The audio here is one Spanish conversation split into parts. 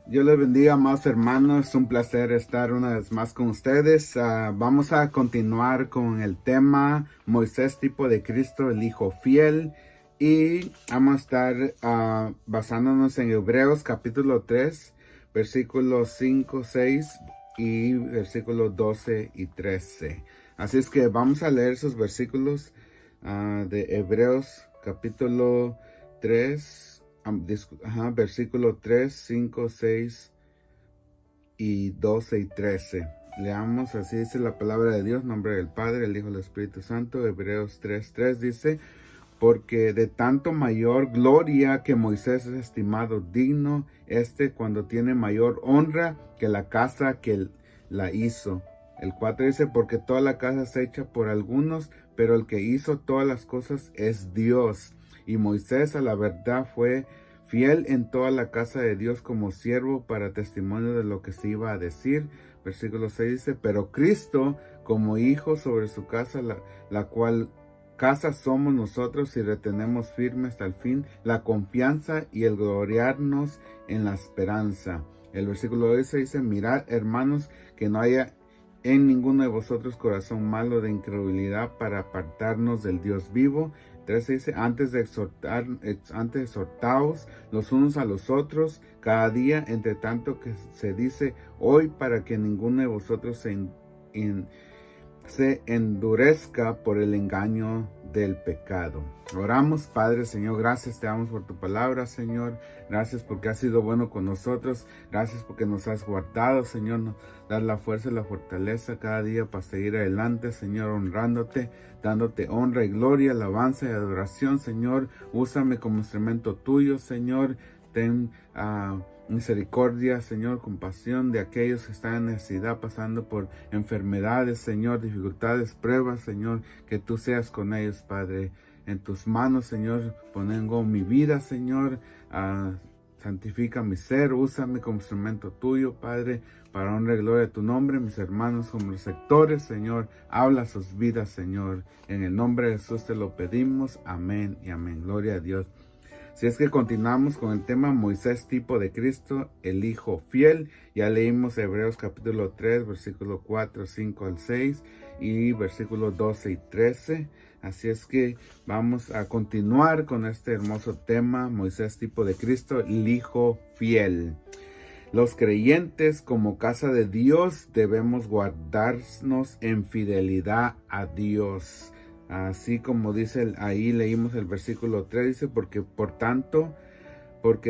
Dios les bendiga, amados hermanos. Es un placer estar una vez más con ustedes. Vamos a continuar con el tema Moisés, tipo de Cristo, el Hijo Fiel. Y vamos a estar basándonos en Hebreos capítulo 3, versículos 5, 6 y versículos 12 y 13. Así es que vamos a leer esos versículos de Hebreos capítulo 3. Versículo 3, 5, 6 y 12 y 13. Leamos, así dice la palabra de Dios, en nombre del Padre, el Hijo y el Espíritu Santo. Hebreos 3:3 dice: porque de tanto mayor gloria que Moisés es estimado digno, cuando tiene mayor honra que la casa que la hizo. El 4 dice: porque toda la casa es hecha por algunos, pero el que hizo todas las cosas es Dios. Y Moisés a la verdad fue fiel en toda la casa de Dios como siervo para testimonio de lo que se iba a decir. Versículo 6 dice: pero Cristo como hijo sobre su casa, la cual casa somos nosotros y retenemos firme hasta el fin la confianza y el gloriarnos en la esperanza. El versículo 12 dice: mirad, hermanos, que no haya en ninguno de vosotros corazón malo de incredulidad para apartarnos del Dios vivo. 13 dice: antes exhortaos los unos a los otros cada día, entre tanto que se dice hoy, para que ninguno de vosotros se endurezca por el engaño del pecado. Oramos. Padre, Señor, gracias te damos por tu palabra, Señor. Gracias porque has sido bueno con nosotros. Gracias porque nos has guardado, Señor. Nos das la fuerza y la fortaleza cada día para seguir adelante, Señor, honrándote, dándote honra y gloria, alabanza y adoración, Señor. Úsame como instrumento tuyo, Señor. Ten misericordia, Señor, compasión de aquellos que están en necesidad, pasando por enfermedades, Señor, dificultades, pruebas, Señor, que tú seas con ellos, Padre. En tus manos, Señor, pongo mi vida, Señor. Santifica mi ser, úsame como instrumento tuyo, Padre, para honra y gloria de tu nombre. Mis hermanos como receptores, Señor, habla sus vidas, Señor. En el nombre de Jesús te lo pedimos. Amén y amén. Gloria a Dios. Si es que continuamos con el tema Moisés, tipo de Cristo, el Hijo Fiel. Ya leímos Hebreos capítulo 3, versículo 4, 5 al 6 y versículos 12 y 13. Así es que vamos a continuar con este hermoso tema, Moisés, tipo de Cristo, el Hijo Fiel. Los creyentes como casa de Dios debemos guardarnos en fidelidad a Dios. Así como dice ahí, leímos el versículo 3, dice: porque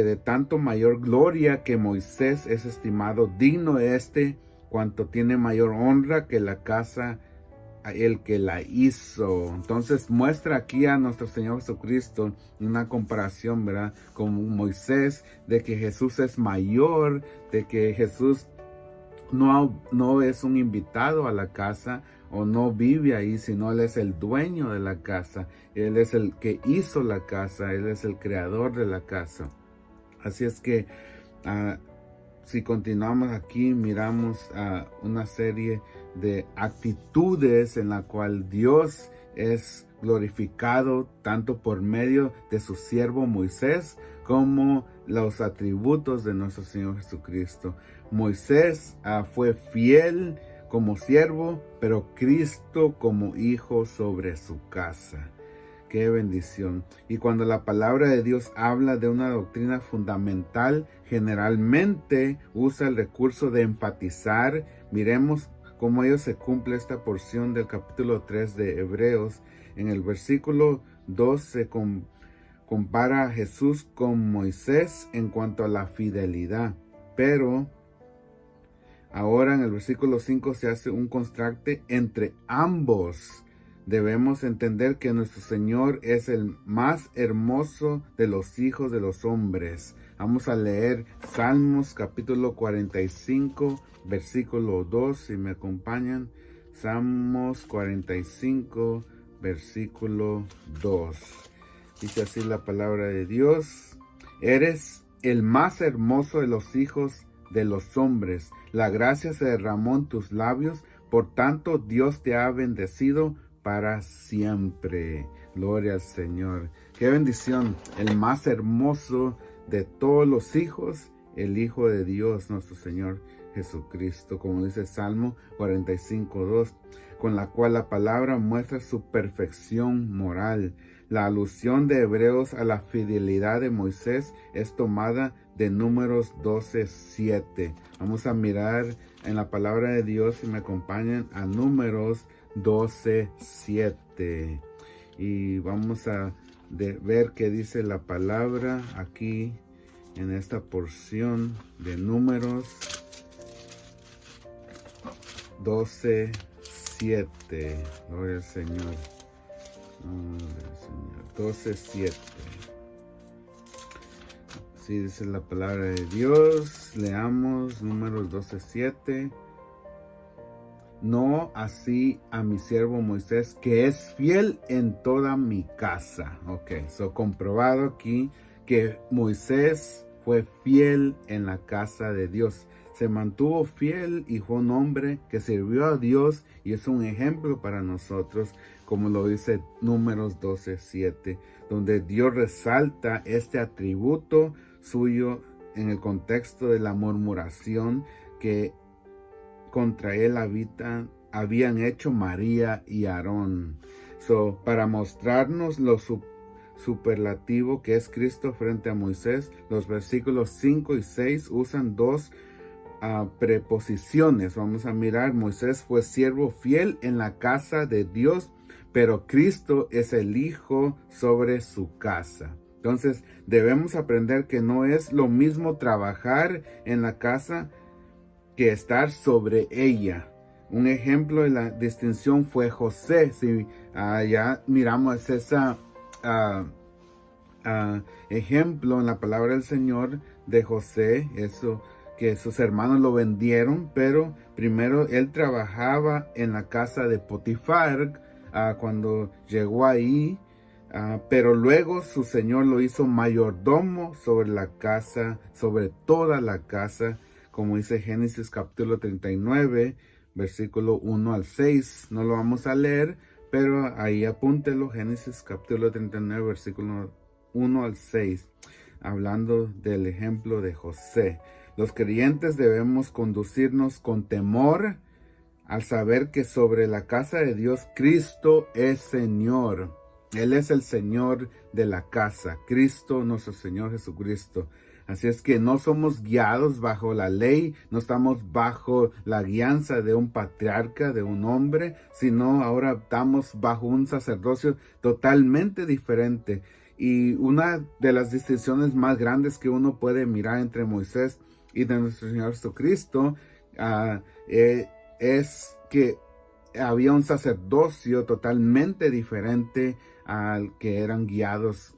de tanto mayor gloria que Moisés es estimado digno cuanto tiene mayor honra que la casa el que la hizo. Entonces muestra aquí a nuestro Señor Jesucristo una comparación, ¿verdad?, con Moisés, de que Jesús es mayor, de que Jesús no es un invitado a la casa o no vive ahí, sino Él es el dueño de la casa. Él es el que hizo la casa, Él es el creador de la casa. Así es que si continuamos aquí, miramos una serie de actitudes en la cual Dios es glorificado tanto por medio de su siervo Moisés como los atributos de nuestro Señor Jesucristo. Moisés fue fiel como siervo, pero Cristo como hijo sobre su casa. ¡Qué bendición! Y cuando la palabra de Dios habla de una doctrina fundamental, generalmente usa el recurso de enfatizar. Miremos cómo ello se cumple esta porción del capítulo 3 de Hebreos. En el versículo 2 se compara a Jesús con Moisés en cuanto a la fidelidad. Pero ahora en el versículo 5 se hace un contraste entre ambos. Debemos entender que nuestro Señor es el más hermoso de los hijos de los hombres. Vamos a leer Salmos capítulo 45, versículo 2, si me acompañan. Salmos 45, versículo 2. Dice así la palabra de Dios: eres el más hermoso de los hijos de los hombres. La gracia se derramó en tus labios, por tanto Dios te ha bendecido para siempre. Gloria al Señor. Qué bendición. El más hermoso de todos los hijos el Hijo de Dios, nuestro Señor Jesucristo, como dice Salmo 45:2, con la cual la palabra muestra su perfección moral. La alusión de Hebreos a la fidelidad de Moisés es tomada de Números 12:7. Vamos a mirar en la palabra de Dios, si me acompañan, a Números 12:7. Y vamos a ver qué dice la palabra aquí en esta porción de Números 12:7. Gloria al Señor. 12:7. Así dice la palabra de Dios. Leamos Números 12:7. No así a mi siervo Moisés, que es fiel en toda mi casa. Ok, comprobado aquí que Moisés fue fiel en la casa de Dios. Se mantuvo fiel y fue un hombre que sirvió a Dios y es un ejemplo para nosotros, como lo dice Números 12:7, donde Dios resalta este atributo suyo en el contexto de la murmuración que contra él habían hecho María y Aarón. Para mostrarnos lo superlativo que es Cristo frente a Moisés, los versículos 5 y 6 usan dos preposiciones. Vamos a mirar: Moisés fue siervo fiel en la casa de Dios, pero Cristo es el Hijo sobre su casa. Entonces debemos aprender que no es lo mismo trabajar en la casa que estar sobre ella. Un ejemplo de la distinción fue José. Si ya miramos ese ejemplo en la palabra del Señor de José, eso que sus hermanos lo vendieron, pero primero él trabajaba en la casa de Potifar cuando llegó ahí, pero luego su Señor lo hizo mayordomo sobre la casa, sobre toda la casa, como dice Génesis capítulo 39, versículo 1 al 6. No lo vamos a leer, pero ahí apúntelo, Génesis capítulo 39, versículo 1 al 6, hablando del ejemplo de José. Los creyentes debemos conducirnos con temor al saber que sobre la casa de Dios Cristo es Señor. Él es el Señor de la casa, Cristo, nuestro Señor Jesucristo. Así es que no somos guiados bajo la ley, no estamos bajo la guianza de un patriarca, de un hombre, sino ahora estamos bajo un sacerdocio totalmente diferente. Y una de las distinciones más grandes que uno puede mirar entre Moisés y de nuestro Señor Jesucristo es que había un sacerdocio totalmente diferente al que eran guiados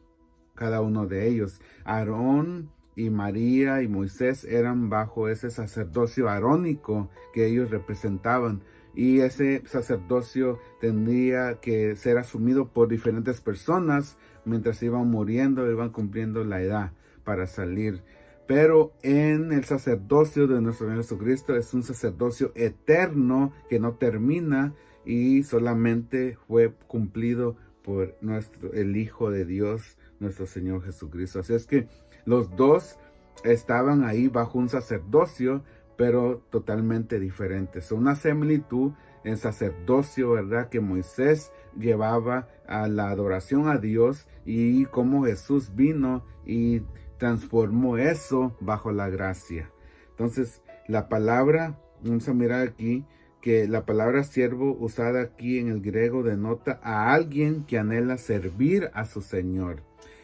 cada uno de ellos. Aarón y María y Moisés eran bajo ese sacerdocio arónico que ellos representaban, y ese sacerdocio tendría que ser asumido por diferentes personas mientras iban muriendo, iban cumpliendo la edad para salir. Pero en el sacerdocio de nuestro Señor Jesucristo es un sacerdocio eterno que no termina y solamente fue cumplido por el Hijo de Dios, nuestro Señor Jesucristo. Así es que los dos estaban ahí bajo un sacerdocio, pero totalmente diferentes. Una similitud en sacerdocio, ¿verdad?, que Moisés llevaba a la adoración a Dios, y cómo Jesús vino y transformó eso bajo la gracia. Entonces, la palabra, vamos a mirar aquí, que la palabra siervo usada aquí en el griego denota a alguien que anhela servir a su Señor,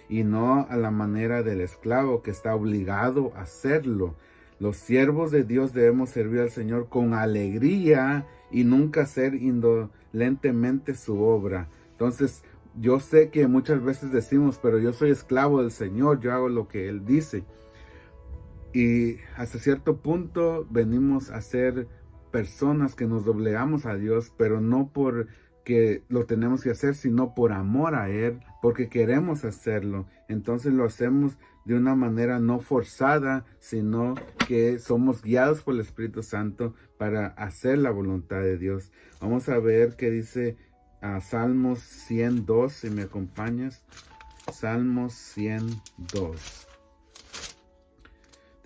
y no a la manera del esclavo que está obligado a hacerlo. Los siervos de Dios debemos servir al Señor con alegría y nunca hacer indolentemente su obra. Entonces, yo sé que muchas veces decimos, pero yo soy esclavo del Señor, yo hago lo que Él dice. Y hasta cierto punto venimos a ser personas que nos doblegamos a Dios, pero no porque lo tenemos que hacer, sino por amor a Él, porque queremos hacerlo. Entonces lo hacemos de una manera no forzada, sino que somos guiados por el Espíritu Santo para hacer la voluntad de Dios. Vamos a ver qué dice Salmos 102, si me acompañas. Salmos 102.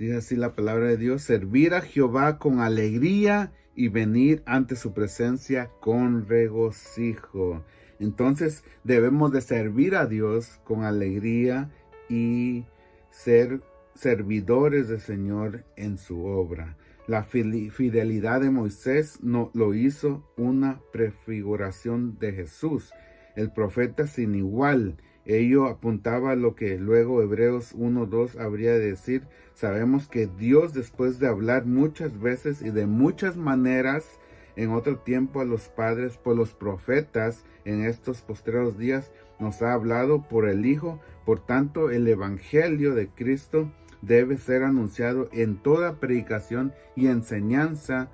Dice así la palabra de Dios: servir a Jehová con alegría y venir ante su presencia con regocijo. Entonces debemos de servir a Dios con alegría y ser servidores del Señor en su obra. La fidelidad de Moisés no lo hizo una prefiguración de Jesús, el profeta sin igual. Ello apuntaba a lo que luego Hebreos 1:2 habría de decir: sabemos que Dios, después de hablar muchas veces y de muchas maneras en otro tiempo a los padres por los profetas, en estos postreros días nos ha hablado por el Hijo. Por tanto, el Evangelio de Cristo debe ser anunciado en toda predicación y enseñanza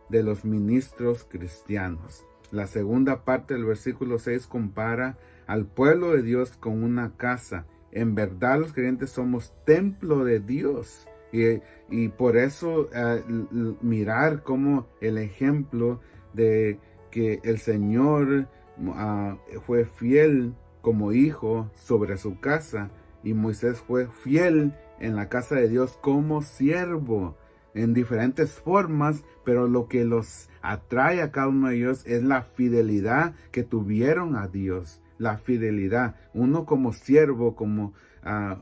de los ministros cristianos. La segunda parte del versículo 6 compara al pueblo de Dios con una casa. En verdad, los creyentes somos templo de Dios. Y por eso mirar como el ejemplo de que el Señor fue fiel como hijo sobre su casa, y Moisés fue fiel en la casa de Dios como siervo, en diferentes formas, pero lo que los atrae a cada uno de ellos es la fidelidad que tuvieron a Dios. La fidelidad, uno como siervo, como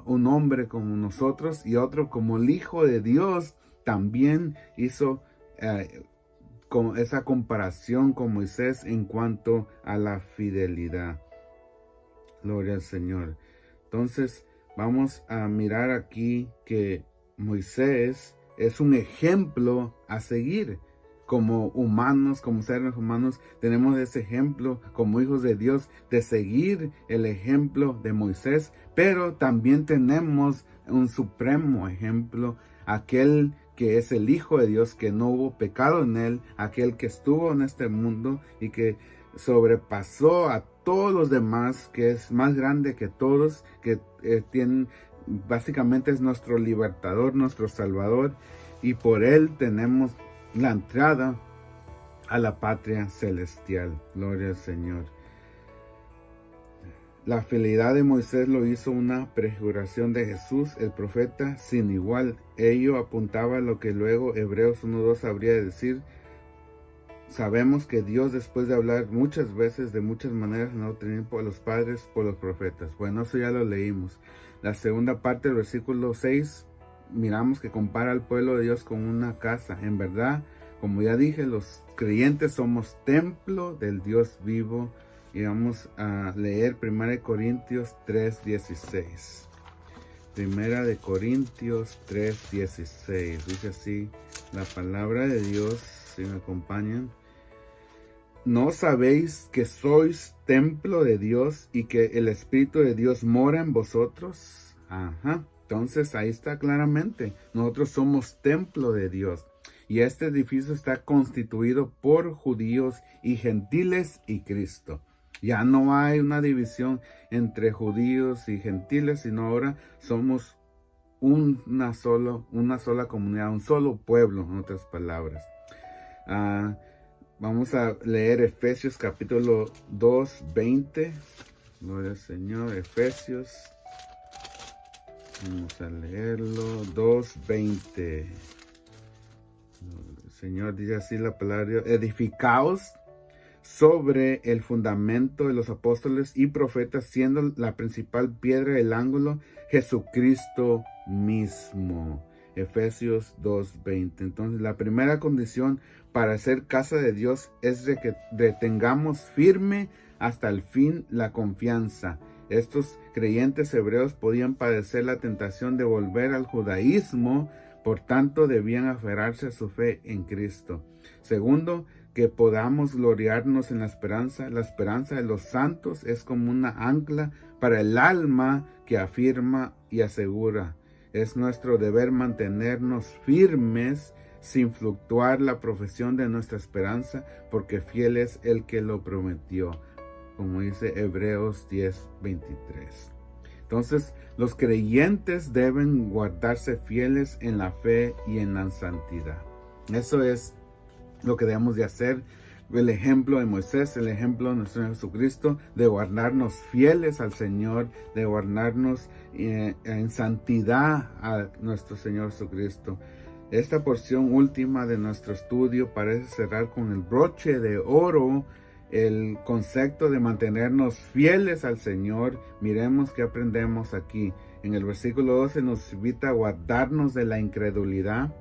un hombre como nosotros, y otro como el Hijo de Dios, también hizo con esa comparación con Moisés en cuanto a la fidelidad. Gloria al Señor. Entonces vamos a mirar aquí que Moisés es un ejemplo a seguir. Como humanos, como seres humanos, tenemos ese ejemplo como hijos de Dios de seguir el ejemplo de Moisés, pero también tenemos un supremo ejemplo, aquel que es el Hijo de Dios, que no hubo pecado en él, aquel que estuvo en este mundo y que sobrepasó a todos los demás, que es más grande que todos, que básicamente es nuestro libertador, nuestro salvador, y por él tenemos la entrada a la patria celestial. Gloria al Señor. La fidelidad de Moisés lo hizo una prefiguración de Jesús, el profeta sin igual. Ello apuntaba a lo que luego Hebreos 1:2 habría de decir: sabemos que Dios, después de hablar muchas veces, de muchas maneras, en otro tiempo a los padres por los profetas. Bueno, eso ya lo leímos. La segunda parte del versículo 6, miramos que compara al pueblo de Dios con una casa. En verdad, como ya dije, los creyentes somos templo del Dios vivo. Y vamos a leer 1 Corintios 3:16. 1 Corintios 3:16. Dice así la palabra de Dios, si me acompañan: ¿no sabéis que sois templo de Dios y que el Espíritu de Dios mora en vosotros? Entonces ahí está claramente, nosotros somos templo de Dios. Y este edificio está constituido por judíos y gentiles y Cristo. Ya no hay una división entre judíos y gentiles, sino ahora somos una sola comunidad, un solo pueblo, en otras palabras. Vamos a leer Efesios capítulo 2:20. Gloria al Señor. Efesios. Vamos a leerlo. 2:20. El Señor dice así la palabra: edificaos sobre el fundamento de los apóstoles y profetas, siendo la principal piedra del ángulo Jesucristo mismo. Efesios 2:20. Entonces, la primera condición para ser casa de Dios es de que retengamos firme hasta el fin la confianza. Estos creyentes hebreos podían padecer la tentación de volver al judaísmo, por tanto debían aferrarse a su fe en Cristo. Segundo, que podamos gloriarnos en la esperanza. La esperanza de los santos es como una ancla para el alma que afirma y asegura. Es nuestro deber mantenernos firmes sin fluctuar la profesión de nuestra esperanza, porque fiel es el que lo prometió, como dice Hebreos 10:23. Entonces, los creyentes deben guardarse fieles en la fe y en la santidad. Eso es lo que debemos de hacer. el ejemplo de Moisés, el ejemplo de nuestro Señor Jesucristo, de guardarnos fieles al Señor, de guardarnos en santidad a nuestro Señor Jesucristo. Esta porción última de nuestro estudio parece cerrar con el broche de oro el concepto de mantenernos fieles al Señor. Miremos qué aprendemos aquí. En el versículo 12 nos invita a guardarnos de la incredulidad.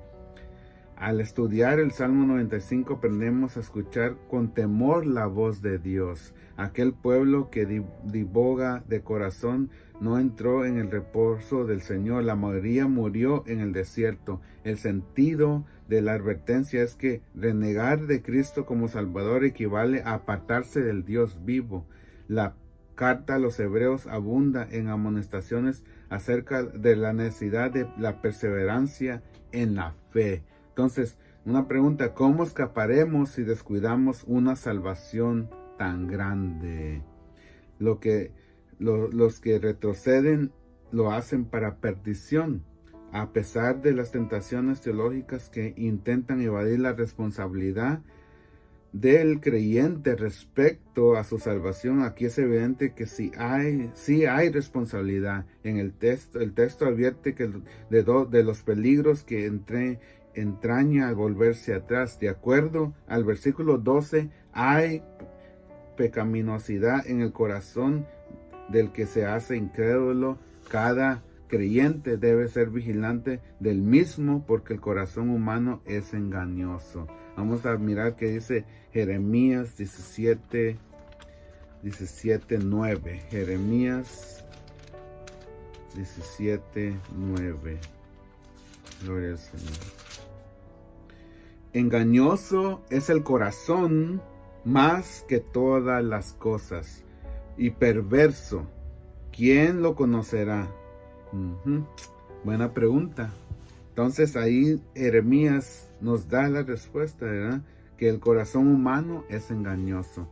Al estudiar el Salmo 95 aprendemos a escuchar con temor la voz de Dios. Aquel pueblo que divaga de corazón no entró en el reposo del Señor. La mayoría murió en el desierto. El sentido de la advertencia es que renegar de Cristo como Salvador equivale a apartarse del Dios vivo. La carta a los hebreos abunda en amonestaciones acerca de la necesidad de la perseverancia en la fe. Entonces, una pregunta: ¿cómo escaparemos si descuidamos una salvación tan grande? Los que retroceden lo hacen para perdición, a pesar de las tentaciones teológicas que intentan evadir la responsabilidad del creyente respecto a su salvación. Aquí es evidente que sí hay responsabilidad. En el texto advierte que de los peligros que entraña al volverse atrás. De acuerdo al versículo 12, hay pecaminosidad en el corazón del que se hace incrédulo. Cada creyente debe ser vigilante del mismo, porque el corazón humano es engañoso. Vamos a mirar qué dice Jeremías 17:9. Jeremías 17:9. Gloria al Señor. Engañoso es el corazón más que todas las cosas, y perverso, ¿quién lo conocerá? Buena pregunta. Entonces ahí Jeremías nos da la respuesta, ¿verdad? Que el corazón humano es engañoso.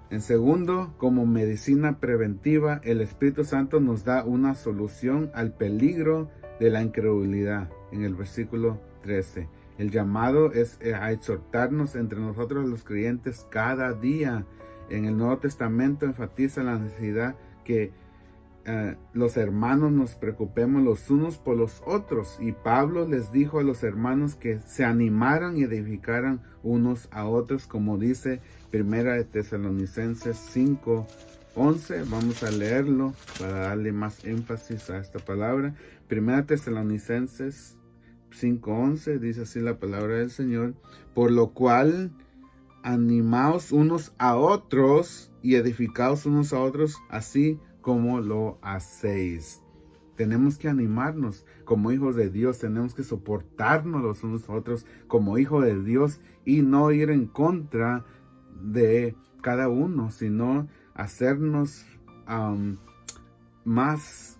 En segundo, como medicina preventiva, el Espíritu Santo nos da una solución al peligro de la incredulidad. En el versículo 13, el llamado es a exhortarnos entre nosotros los creyentes cada día. En el Nuevo Testamento enfatiza la necesidad que los hermanos nos preocupemos los unos por los otros, y Pablo les dijo a los hermanos que se animaran y edificaran unos a otros, como dice Primera de Tesalonicenses 5:11. Vamos a leerlo para darle más énfasis a esta palabra. Primera de Tesalonicenses 5:11 dice así la palabra del Señor: por lo cual animaos unos a otros y edificaos unos a otros, así como lo hacéis. Tenemos que animarnos como hijos de Dios, tenemos que soportarnos los unos a otros como hijos de Dios, y no ir en contra de cada uno, sino hacernos más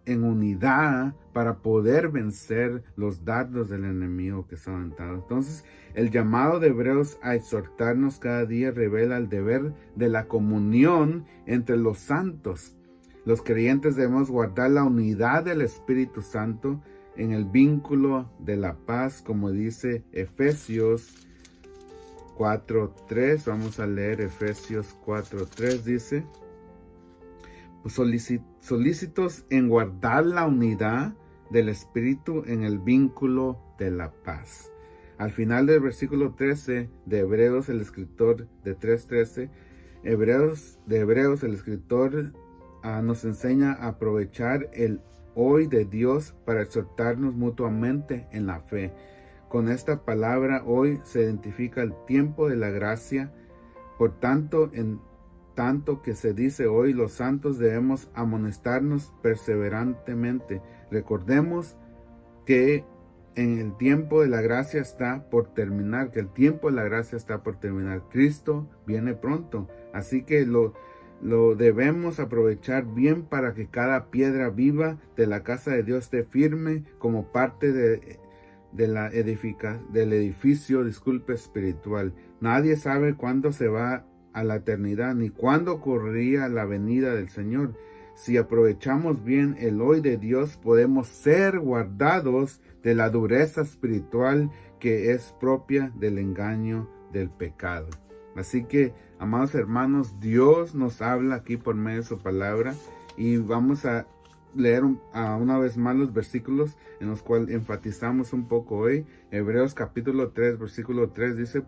en unidad para poder vencer los dardos del enemigo que son aventados. Entonces, el llamado de Hebreos a exhortarnos cada día revela el deber de la comunión entre los santos. Los creyentes debemos guardar la unidad del Espíritu Santo en el vínculo de la paz, como dice Efesios 4:3. Vamos a leer Efesios 4:3. Dice: solícitos en guardar la unidad del Espíritu en el vínculo de la paz. Al final del versículo 13 de Hebreos, el escritor de 3:13, el escritor nos enseña a aprovechar el hoy de Dios para exhortarnos mutuamente en la fe. Con esta palabra hoy se identifica el tiempo de la gracia. Por tanto, en tanto que se dice hoy, los santos debemos amonestarnos perseverantemente. Recordemos que en el tiempo de la gracia está por terminar, Cristo viene pronto, así que lo debemos aprovechar bien para que cada piedra viva de la casa de Dios esté firme como parte del edificio espiritual. Nadie sabe cuándo se va a la eternidad, ni cuándo ocurriría la venida del Señor. Si aprovechamos bien el hoy de Dios, podemos ser guardados de la dureza espiritual que es propia del engaño del pecado. Así que, amados hermanos, Dios nos habla aquí por medio de su palabra y vamos a leer una vez más los versículos en los cuales enfatizamos un poco hoy. Hebreos capítulo 3, versículo 3 dice,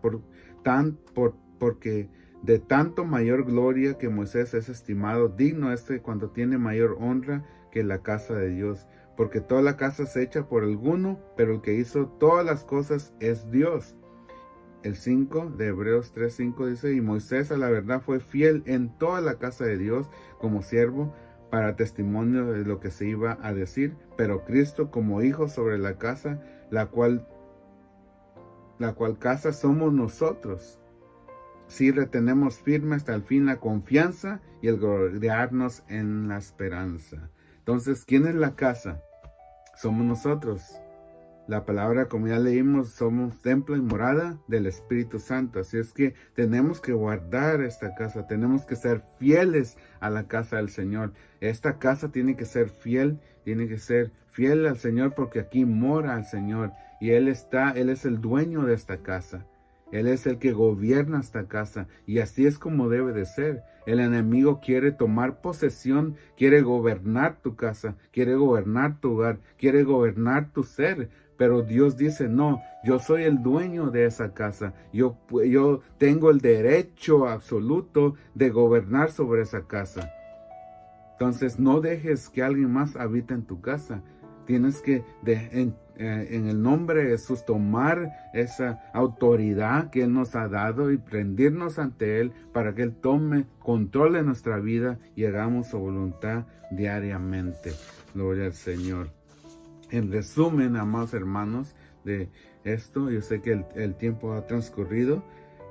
porque de tanto mayor gloria que Moisés es estimado, digno cuando tiene mayor honra que la casa de Dios. Porque toda la casa es hecha por alguno, pero el que hizo todas las cosas es Dios. El 5 de Hebreos 3:5 dice, y Moisés a la verdad fue fiel en toda la casa de Dios como siervo para testimonio de lo que se iba a decir, pero Cristo como hijo sobre la casa, la cual casa somos nosotros. Si retenemos firme hasta el fin la confianza y el gloriarnos en la esperanza. Entonces, ¿quién es la casa? Somos nosotros. La palabra, como ya leímos, somos templo y morada del Espíritu Santo. Así es que tenemos que guardar esta casa. Tenemos que ser fieles a la casa del Señor. Esta casa tiene que ser fiel al Señor porque aquí mora el Señor. Y Él es el dueño de esta casa. Él es el que gobierna esta casa. Y así es como debe de ser. El enemigo quiere tomar posesión, quiere gobernar tu casa, quiere gobernar tu hogar, quiere gobernar tu ser. Pero Dios dice, no, yo soy el dueño de esa casa. Yo tengo el derecho absoluto de gobernar sobre esa casa. Entonces no dejes que alguien más habite en tu casa. Tienes que, en el nombre de Jesús, tomar esa autoridad que Él nos ha dado y rendirnos ante Él para que Él tome control de nuestra vida y hagamos su voluntad diariamente. Gloria al Señor. En resumen, amados hermanos, de esto, yo sé que el tiempo ha transcurrido,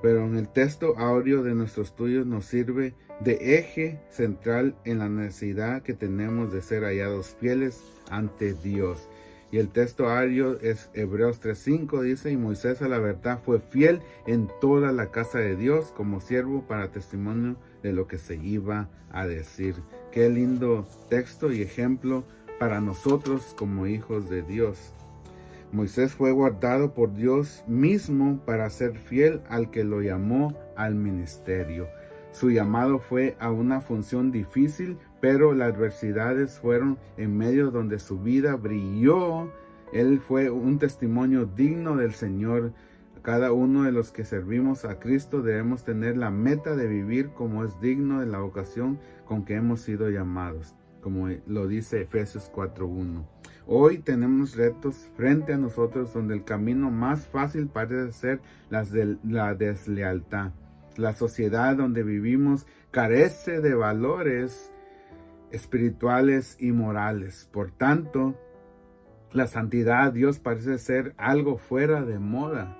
pero en el texto áureo de nuestro estudio nos sirve de eje central en la necesidad que tenemos de ser hallados fieles ante Dios. Y el texto áureo es Hebreos 3:5, dice, y Moisés a la verdad fue fiel en toda la casa de Dios como siervo para testimonio de lo que se iba a decir. Qué lindo texto y ejemplo para nosotros como hijos de Dios. Moisés fue guardado por Dios mismo para ser fiel al que lo llamó al ministerio. Su llamado fue a una función difícil, pero las adversidades fueron en medio donde su vida brilló. Él fue un testimonio digno del Señor. Cada uno de los que servimos a Cristo debemos tener la meta de vivir como es digno de la vocación con que hemos sido llamados, como lo dice Efesios 4:1. Hoy tenemos retos frente a nosotros donde el camino más fácil parece ser la deslealtad. La sociedad donde vivimos carece de valores espirituales y morales. Por tanto, la santidad de Dios parece ser algo fuera de moda,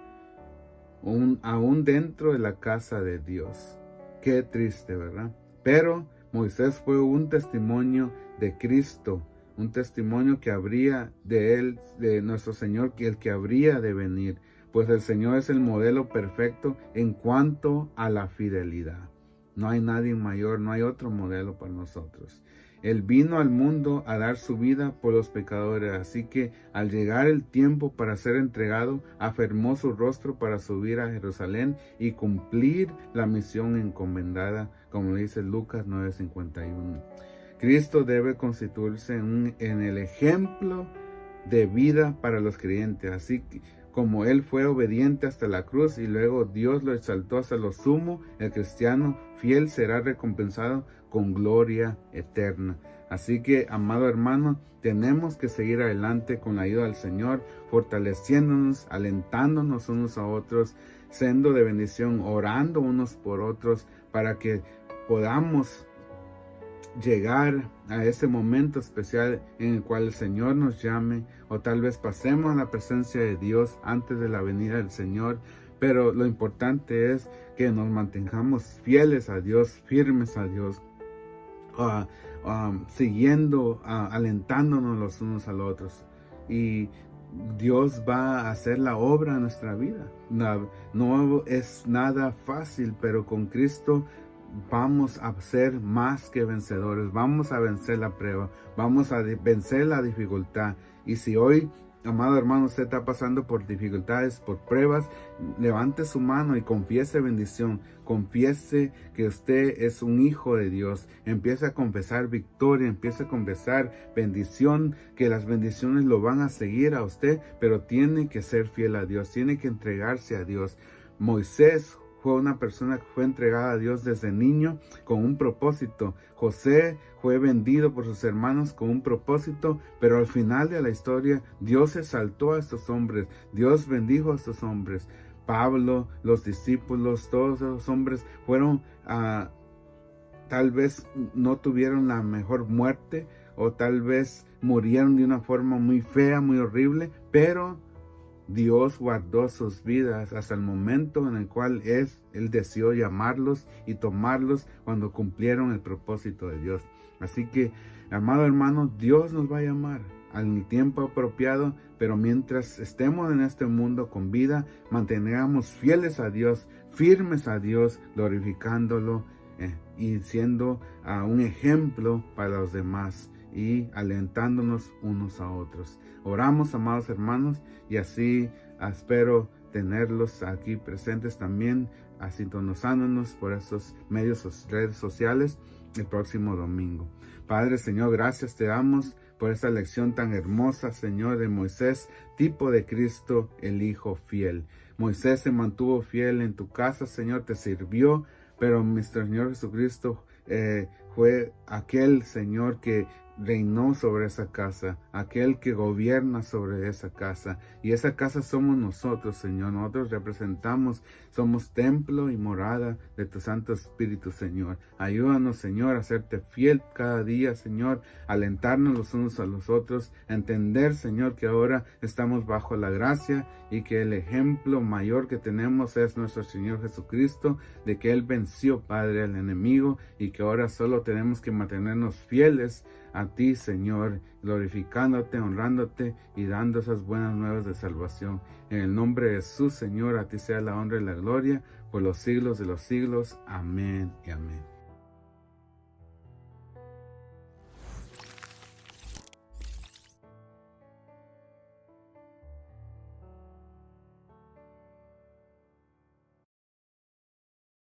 aún dentro de la casa de Dios. Qué triste, ¿verdad? Pero Moisés fue un testimonio de Cristo, un testimonio que habría de él, de nuestro Señor, el que habría de venir, pues el Señor es el modelo perfecto en cuanto a la fidelidad. No hay nadie mayor, no hay otro modelo para nosotros. Él vino al mundo a dar su vida por los pecadores, así que al llegar el tiempo para ser entregado, afirmó su rostro para subir a Jerusalén y cumplir la misión encomendada, como dice Lucas 9:51. Cristo debe constituirse en el ejemplo de vida para los creyentes, así como Él fue obediente hasta la cruz y luego Dios lo exaltó hasta lo sumo. El cristiano fiel será recompensado con gloria eterna. Así que, amado hermano, tenemos que seguir adelante con la ayuda del Señor, fortaleciéndonos, alentándonos unos a otros, siendo de bendición, orando unos por otros, para que podamos llegar a ese momento especial en el cual el Señor nos llame, o tal vez pasemos a la presencia de Dios antes de la venida del Señor. Pero lo importante es que nos mantengamos fieles a Dios, firmes a Dios, siguiendo, alentándonos los unos a los otros. Y Dios va a hacer la obra en nuestra vida. No es nada fácil, pero con Cristo vamos a ser más que vencedores. Vamos a vencer la prueba, vamos a vencer la dificultad. Y si hoy amado hermano, usted está pasando por dificultades, por pruebas, levante su mano y confiese bendición. Confiese que usted es un hijo de Dios. Empiece a confesar victoria, empiece a confesar bendición, que las bendiciones lo van a seguir a usted, pero tiene que ser fiel a Dios, tiene que entregarse a Dios. Moisés fue una persona que fue entregada a Dios desde niño con un propósito. José fue vendido por sus hermanos con un propósito, pero al final de la historia Dios exaltó a estos hombres, Dios bendijo a estos hombres. Pablo, los discípulos, todos esos hombres fueron, tal vez no tuvieron la mejor muerte, o tal vez murieron de una forma muy fea, muy horrible, pero Dios guardó sus vidas hasta el momento en el cual Él deseó llamarlos y tomarlos cuando cumplieron el propósito de Dios. Así que, amado hermano, Dios nos va a llamar al tiempo apropiado, pero mientras estemos en este mundo con vida, mantengamos fieles a Dios, firmes a Dios, glorificándolo y siendo un ejemplo para los demás y alentándonos unos a otros. Oramos, amados hermanos, y así espero tenerlos aquí presentes también, sintonizándonos por estos medios, redes sociales, el próximo domingo. Padre, Señor, gracias te damos por esta lección tan hermosa, Señor, de Moisés, tipo de Cristo, el Hijo fiel. Moisés se mantuvo fiel en tu casa, Señor, te sirvió, pero nuestro Señor Jesucristo fue aquel, Señor, que reinó sobre esa casa, aquel que gobierna sobre esa casa, y esa casa somos nosotros, Señor. Nosotros representamos, somos templo y morada de tu Santo Espíritu, Señor. Ayúdanos, Señor, a serte fiel cada día, Señor, alentarnos los unos a los otros, entender, Señor, que ahora estamos bajo la gracia y que el ejemplo mayor que tenemos es nuestro Señor Jesucristo, de que Él venció, Padre, al enemigo, y que ahora solo tenemos que mantenernos fieles a ti, Señor, glorificándote, honrándote y dando esas buenas nuevas de salvación. En el nombre de Jesús, Señor, a ti sea la honra y la gloria por los siglos de los siglos. Amén y amén.